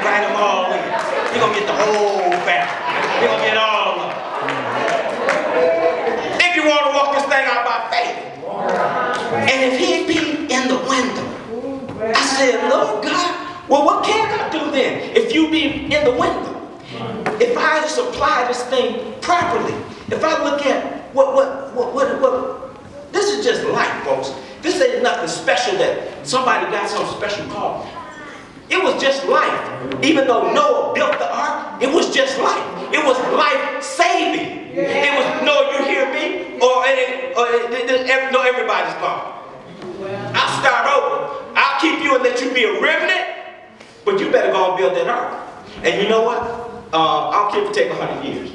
invite them all in. You're going to get the whole family. You're going to get all of them. If you want to walk this thing out by faith. And if he be in the window, I said, Lord God, well, what can I do then? If you be in the window, if I just apply this thing properly, if I look at what this is just life, folks. This ain't nothing special that somebody got some special call. It was just life. Even though Noah built the ark, it was just life. It was life-saving. It was, no, you hear me? Or no, everybody's gone. I'll start over. I'll keep you and let you be a remnant, but you better go and build that ark. And you know what? I don't care if it take 100 years.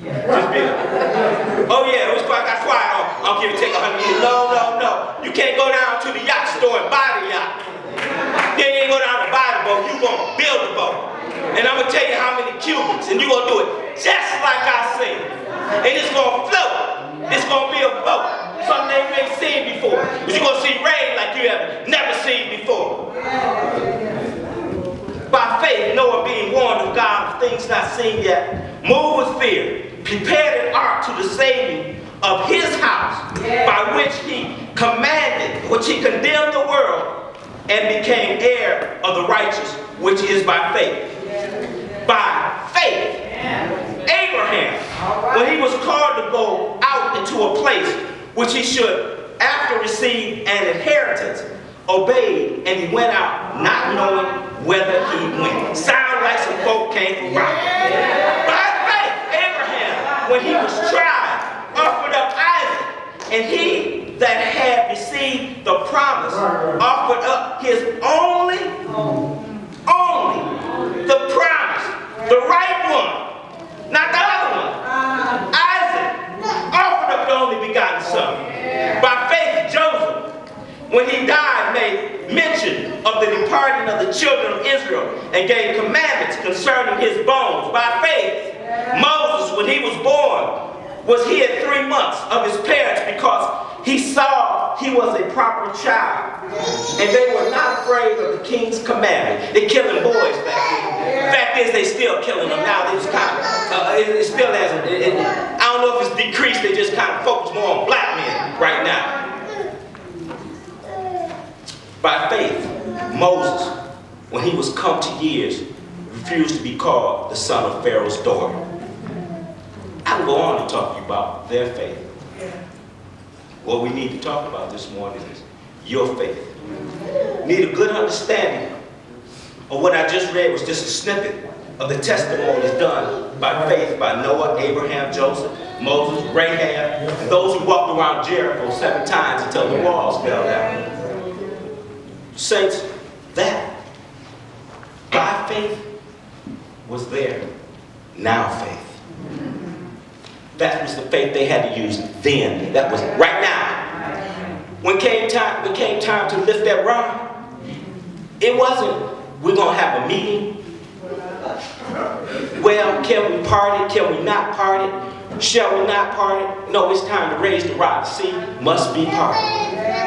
Just build. Oh yeah, it got quiet. I don't care if it take 100 years. No. You can't go down to the yacht store and buy the yacht. Then you ain't go down and buy the boat. You gonna build the boat. And I'm gonna tell you how many cubits, and you gonna do it just like I said. And it's gonna float. It's gonna be a boat. Something you ain't seen before. But you're gonna see rain like you have never seen before. By faith, Noah being warned of God of things not seen yet, moved with fear, prepared an ark to the saving of his house, by which he condemned the world, and became heir of the righteous, which is by faith. By faith, Abraham, when he was called to go out into a place which he should after receive an inheritance, obeyed, and he went out not knowing whether he went. Sound like some folk came from By faith, Abraham, when he was tried, offered up Isaac, and he that had received the promise offered up his only, the promise, the right one, not the other one. Isaac offered up the only begotten son. By faith, Joseph, when he died, made mention of the departing of the children of Israel and gave commandments concerning his bones. By faith, Moses, when he was born, was hid 3 months of his parents because he saw he was a proper child. And they were not afraid of the king's commandment. They're killing boys back then. The fact is, they still killing them now. They just kind of, it still hasn't, I don't know if it's decreased. They just kind of focus more on black men right now. By faith, Moses, when he was come to years, refused to be called the son of Pharaoh's daughter. I will go on to talk to you about their faith. What we need to talk about this morning is your faith. Need a good understanding of what I just read was just a snippet of the testimonies done by faith by Noah, Abraham, Joseph, Moses, Rahab, and those who walked around Jericho 7 times until the walls fell down. Saints, that by faith was there. Now faith. That was the faith they had to use then. That was right now. When came time to lift that rod, it wasn't, we're going to have a meeting. Well, can we party? Can we not party? Shall we not party? No, it's time to raise the rod. See, must be party.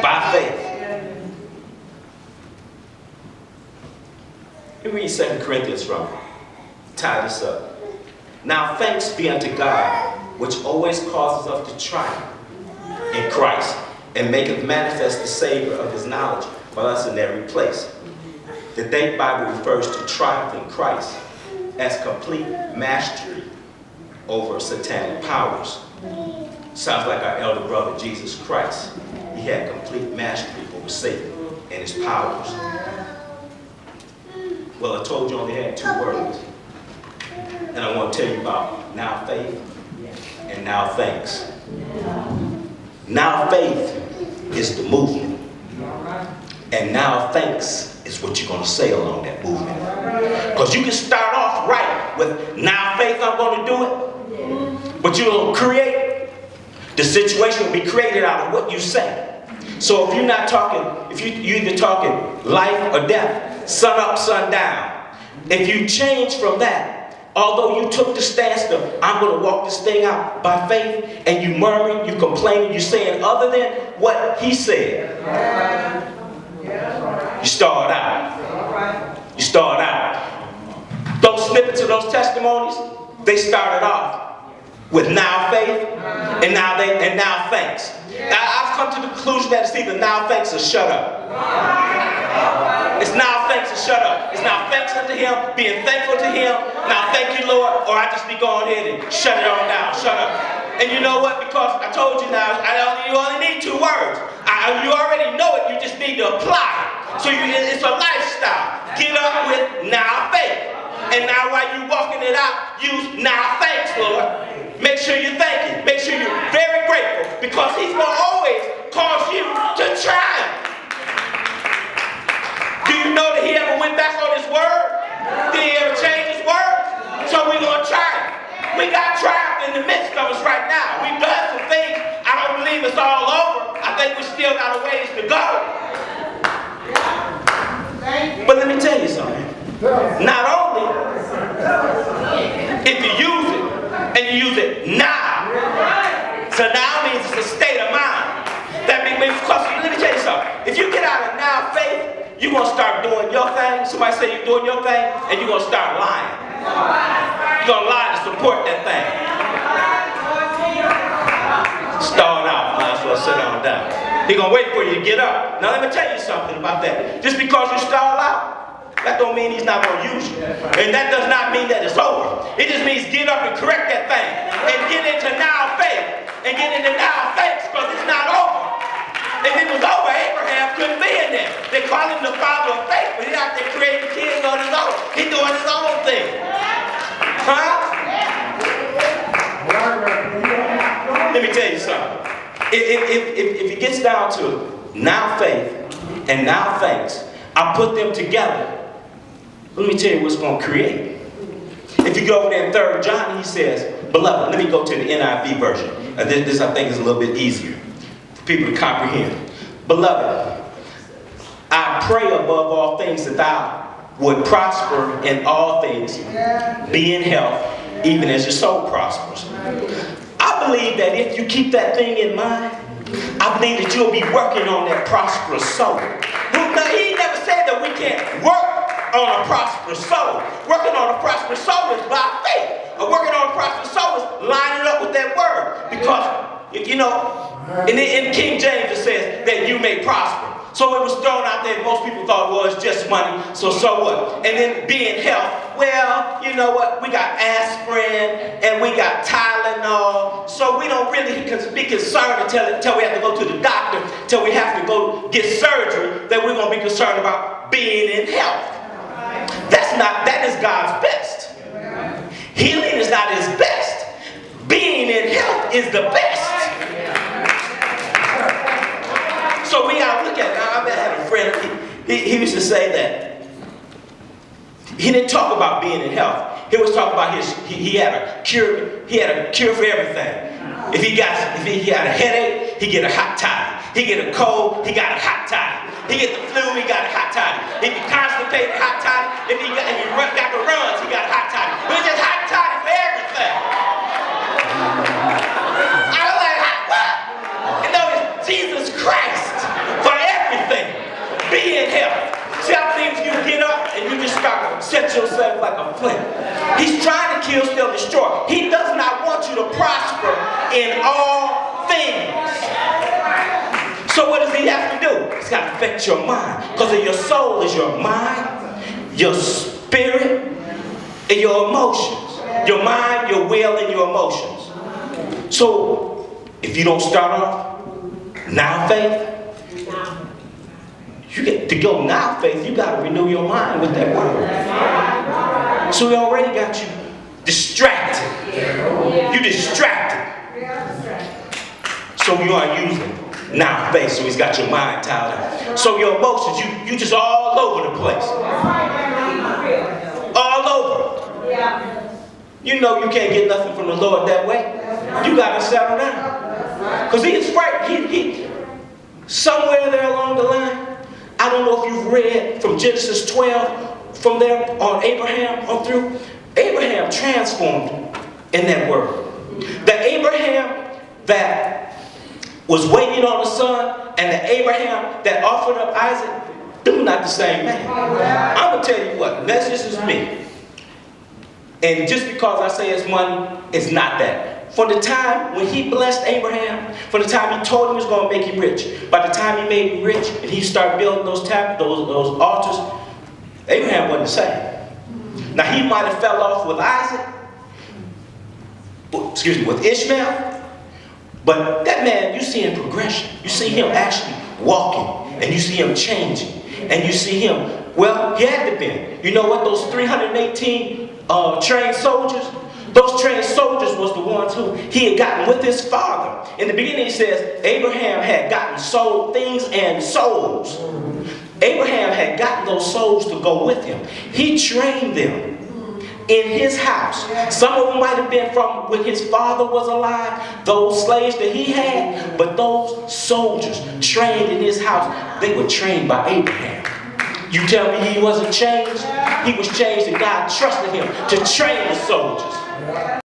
By faith. Let me read 2 Corinthians from tie this up. Now thanks be unto God, which always causes us to triumph in Christ, and maketh manifest the savor of his knowledge by us in every place. The Date Bible refers to triumph in Christ as complete mastery over satanic powers. Sounds like our elder brother Jesus Christ. He had complete mastery over Satan and his powers. Well, I told you I only had 2 words. And I want to tell you about now faith and now thanks. Now faith is the movement. And now thanks is what you're going to say along that movement. Because you can start off right with now faith, I'm going to do it. But you'll create, the situation will be created out of what you say. So if you're not talking, if you're either talking life or death, sun up, sun down. If you change from that, although you took the stance of, I'm going to walk this thing out by faith, and you murmuring, you complaining, you saying other than what he said, you start out. You start out. Those snippets of those testimonies, they started off with now faith and now thanks. Now I've come to the conclusion that it's either now thanks or shut up. It's now thanks or shut up. It's now thanks unto him, being thankful to him. Now thank you, Lord, or I just be going ahead and shut it on down. Shut up. And you know what? Because I told you now, you only need 2 words. You already know it. You just need to apply it. So it's a lifestyle. Get up with now faith. And now while you're walking it out, use now thanks, Lord. Make sure you're thanking. Make sure you're very grateful, because he's going to always cause you to triumph. Do you know that he ever went back on his word? Did he ever change his word? So we're going to triumph. We got triumph in the midst of us right now. We've done some things. I don't believe it's all over. I think we still got a ways to go. But let me tell you something. Not only if you use it, and you use it now. So now means it's a state of mind. That means, because let me tell you something. If you get out of now faith, you're going to start doing your thing. Somebody say you're doing your thing, and you're going to start lying. You're going to lie to support that thing. Start out. Might as well sit on down. He's going to wait for you to get up. Now let me tell you something about that. Just because you stall out, that don't mean he's not going to use you. And that does not mean that it's over. It just means get up and correct that thing. And get into now faith. And get into now thanks, because it's not over. If it was over, Abraham couldn't be in there. They call him the father of faith, but he's out there creating kids on his own. He's doing his own thing. Huh? Let me tell you something. If it gets down to now faith and now thanks, I put them together. Let me tell you what's going to create. If you go over there in 3 John, he says, beloved, let me go to the NIV version. This I think is a little bit easier for people to comprehend. Beloved, I pray above all things that thou would prosper in all things, be in health, even as your soul prospers. I believe that if you keep that thing in mind, I believe that you'll be working on that prosperous soul. He never said that we can't work on a prosperous soul. Working on a prosperous soul is by faith. Working on a prosperous soul is lining up with that word. Because, you know, in King James it says that you may prosper. So it was thrown out there. Most people thought, well, it's just money, so what? And then being health, well, you know what? We got aspirin and we got Tylenol. So we don't really be concerned until we have to go to the doctor, until we have to go get surgery, that we're going to be concerned about being in health. That is God's best. Healing is not his best. Being in health is the best. So we gotta look at it. Now, I had a friend, he used to say that he didn't talk about being in health. He was talking about he had a cure for everything. If he had a headache, he get a hot toddy. He get a cold, he got a hot toddy. He get the flu, he got a hot toddy. If he constipated, hot toddy. If he got the runs, he got a hot toddy. But it's just hot toddy for everything. I was like, what? You know, it's Jesus Christ for everything. Be in health. See how things you get up and you just start to set yourself like a flint. He's trying to kill, steal, destroy. He does not want you to prosper in all things. So what does he have to do? He's got to affect your mind. Because your soul is your mind, your spirit, and your emotions. Your mind, your will, and your emotions. So if you don't start off now faith, you get to go now faith, you got to renew your mind with that word. So he already got you distracted. You distracted. So you are using now faith, so he's got your mind tied up. So your emotions, you just all over the place. All over. You know you can't get nothing from the Lord that way. You got to settle down. Because he is frightened. He somewhere there along the line, I don't know if you've read from Genesis 12, from there on Abraham on through, Abraham transformed in that word. The Abraham that was waiting on the son, and the Abraham that offered up Isaac, Them are not the same man. I'm going to tell you what, that's just me. And just because I say it's money, it's not that. From the time when he blessed Abraham, from the time he told him he was going to make him rich, by the time he made him rich and he started building those altars, Abraham wasn't the same. Now he might have fell off with with Ishmael, but that man, you see him progression. You see him actually walking, and you see him changing, and you see him, well, he had to be. You know what, those 318 trained soldiers, those trained soldiers was the ones who he had gotten with his father. In the beginning, he says Abraham had gotten sold things and souls. Abraham had gotten those souls to go with him. He trained them in his house. Some of them might have been from when his father was alive, those slaves that he had, but those soldiers trained in his house, they were trained by Abraham. You tell me he wasn't changed? He was changed, and God trusted him to train the soldiers.